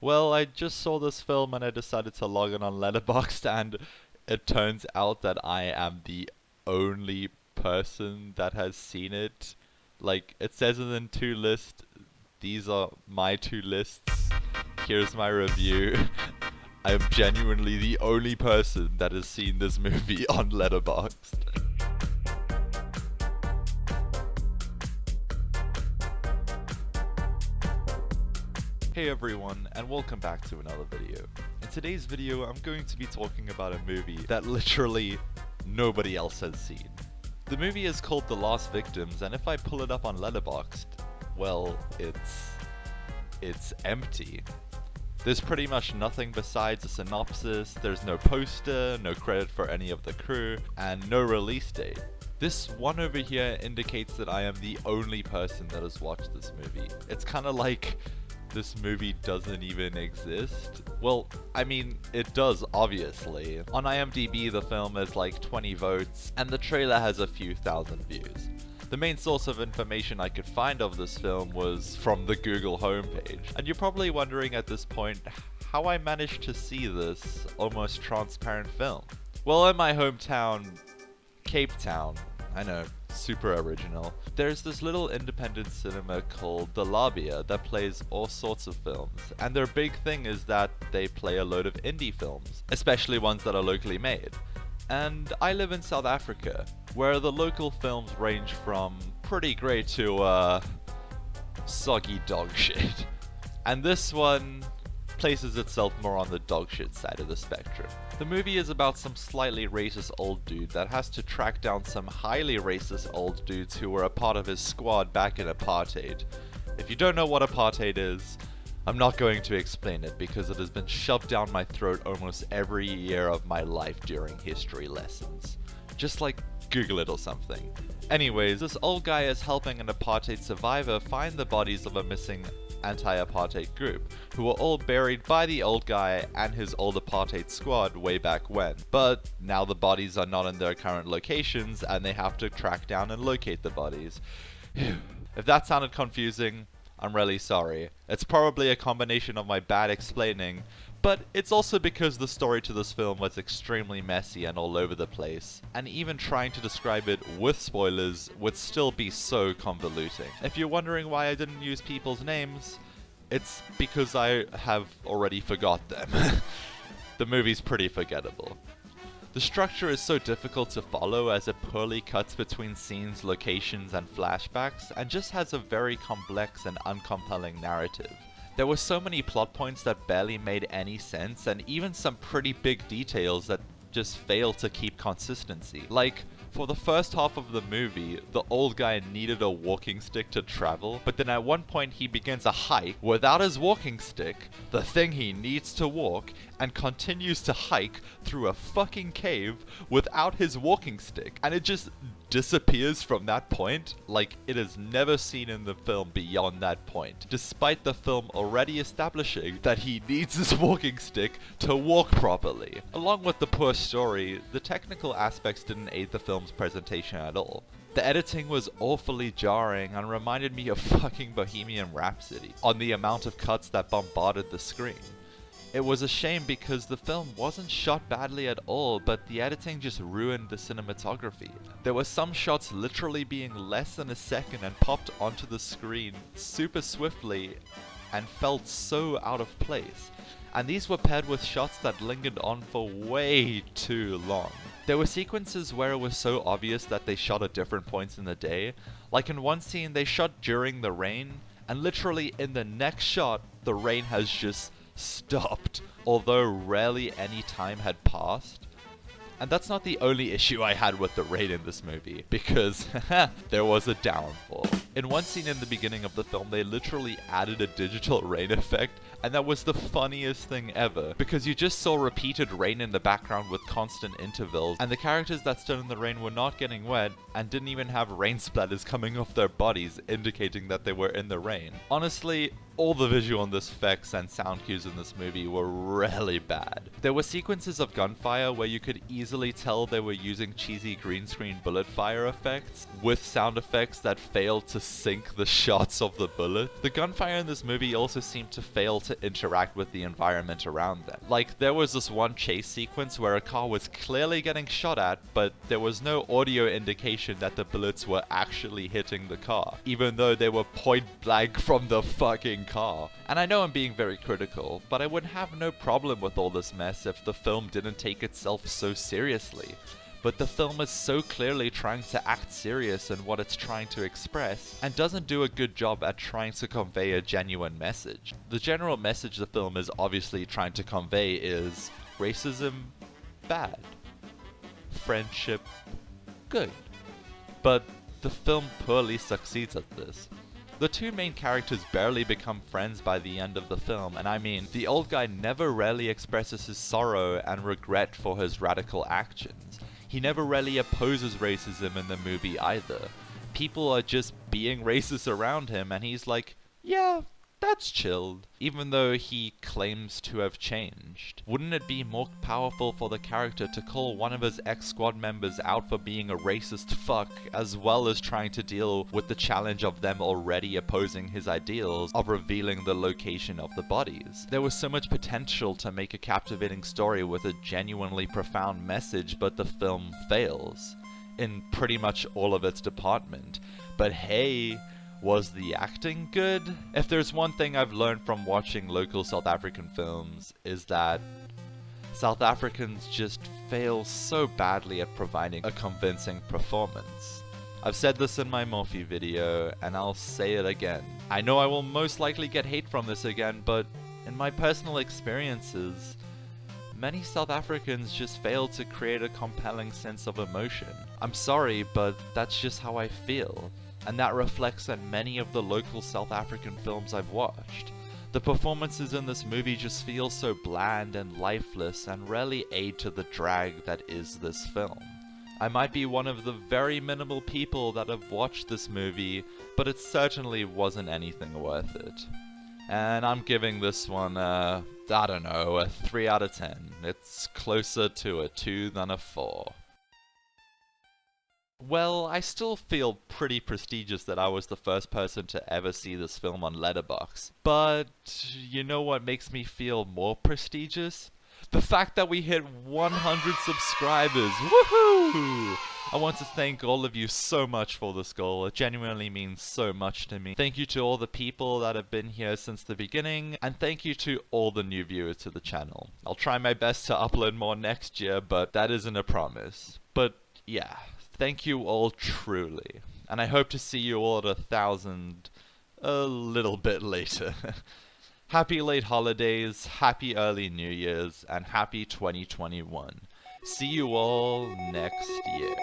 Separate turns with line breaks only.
Well, I just saw this film and I decided to log in on Letterboxd, and it turns out that I am the only person that has seen it. Like, it says it in two lists. These are my two lists. Here's my review. I am genuinely the only person that has seen this movie on Letterboxd. Hey everyone, and welcome back to another video. In today's video, I'm going to be talking about a movie that literally nobody else has seen. The movie is called The Lost Victims, and if I pull it up on Letterboxd, well, it's empty. There's pretty much nothing besides a synopsis, there's no poster, no credit for any of the crew, and no release date. This one over here indicates that I am the only person that has watched this movie. It's kinda like this movie doesn't even exist. Well, I mean, it does, obviously. On IMDb, the film has like 20 votes, and the trailer has a few thousand views. The main source of information I could find of this film was from the Google homepage. And you're probably wondering at this point how I managed to see this almost transparent film. Well, in my hometown, Cape Town, I know, super original, there's this little independent cinema called The Labia that plays all sorts of films, and their big thing is that they play a load of indie films, especially ones that are locally made. And I live in South Africa, where the local films range from pretty great to soggy dog shit. And this one places itself more on the dog shit side of the spectrum. The movie is about some slightly racist old dude that has to track down some highly racist old dudes who were a part of his squad back in apartheid. If you don't know what apartheid is, I'm not going to explain it because it has been shoved down my throat almost every year of my life during history lessons. Just like Google it or something. Anyways, this old guy is helping an apartheid survivor find the bodies of a missing anti-apartheid group, who were all buried by the old guy and his old apartheid squad way back when. But now the bodies are not in their current locations and they have to track down and locate the bodies. If that sounded confusing, I'm really sorry. It's probably a combination of my bad explaining, but it's also because the story to this film was extremely messy and all over the place, and even trying to describe it with spoilers would still be so convoluting. If you're wondering why I didn't use people's names, it's because I have already forgot them. The movie's pretty forgettable. The structure is so difficult to follow as it poorly cuts between scenes, locations, and flashbacks, and just has a very complex and uncompelling narrative. There were so many plot points that barely made any sense, and even some pretty big details that just fail to keep consistency. Like, for the first half of the movie, the old guy needed a walking stick to travel, but then at one point he begins a hike without his walking stick, the thing he needs to walk, and continues to hike through a fucking cave without his walking stick. And it just disappears from that point, like it is never seen in the film beyond that point, despite the film already establishing that he needs his walking stick to walk properly. Along with the poor story, the technical aspects didn't aid the film's presentation at all. The editing was awfully jarring and reminded me of fucking Bohemian Rhapsody on the amount of cuts that bombarded the screen. It was a shame because the film wasn't shot badly at all, but the editing just ruined the cinematography. There were some shots literally being less than a second and popped onto the screen super swiftly and felt so out of place. And these were paired with shots that lingered on for way too long. There were sequences where it was so obvious that they shot at different points in the day. Like in one scene they shot during the rain, and literally in the next shot the rain has just stopped, although rarely any time had passed. And that's not the only issue I had with the rain in this movie, because there was a downfall. In one scene in the beginning of the film, they literally added a digital rain effect, and that was the funniest thing ever, because you just saw repeated rain in the background with constant intervals, and the characters that stood in the rain were not getting wet, and didn't even have rain splatters coming off their bodies, indicating that they were in the rain. Honestly, all the visual effects and sound cues in this movie were really bad. There were sequences of gunfire where you could easily tell they were using cheesy green screen bullet fire effects with sound effects that failed to to sync the shots of the bullet. The gunfire in this movie also seemed to fail to interact with the environment around them. Like, there was this one chase sequence where a car was clearly getting shot at, but there was no audio indication that the bullets were actually hitting the car, even though they were point blank from the fucking car. And I know I'm being very critical, but I would have no problem with all this mess if the film didn't take itself so seriously. But the film is so clearly trying to act serious in what it's trying to express, and doesn't do a good job at trying to convey a genuine message. The general message the film is obviously trying to convey is racism, bad. Friendship, good. But the film poorly succeeds at this. The two main characters barely become friends by the end of the film, and I mean, the old guy never really expresses his sorrow and regret for his radical actions. He never really opposes racism in the movie either. People are just being racist around him, and he's like, yeah, that's chilled, even though he claims to have changed. Wouldn't it be more powerful for the character to call one of his ex-squad members out for being a racist fuck, as well as trying to deal with the challenge of them already opposing his ideals of revealing the location of the bodies? There was so much potential to make a captivating story with a genuinely profound message, but the film fails in pretty much all of its department. But hey, was the acting good? If there's one thing I've learned from watching local South African films, is that South Africans just fail so badly at providing a convincing performance. I've said this in my Morphe video, and I'll say it again. I know I will most likely get hate from this again, but in my personal experiences, many South Africans just fail to create a compelling sense of emotion. I'm sorry, but that's just how I feel. And that reflects on many of the local South African films I've watched. The performances in this movie just feel so bland and lifeless and rarely aid to the drag that is this film. I might be one of the very minimal people that have watched this movie, but it certainly wasn't anything worth it. And I'm giving this one I don't know, a 3 out of 10. It's closer to a 2 than a 4. Well, I still feel pretty prestigious that I was the first person to ever see this film on Letterboxd. But you know what makes me feel more prestigious? The fact that we hit 100 subscribers! Woohoo! I want to thank all of you so much for this goal. It genuinely means so much to me. Thank you to all the people that have been here since the beginning, and thank you to all the new viewers to the channel. I'll try my best to upload more next year, but that isn't a promise. But yeah. Thank you all truly, and I hope to see you all at 1,000 a little bit later. Happy late holidays, happy early New Year's, and happy 2021. See you all next year.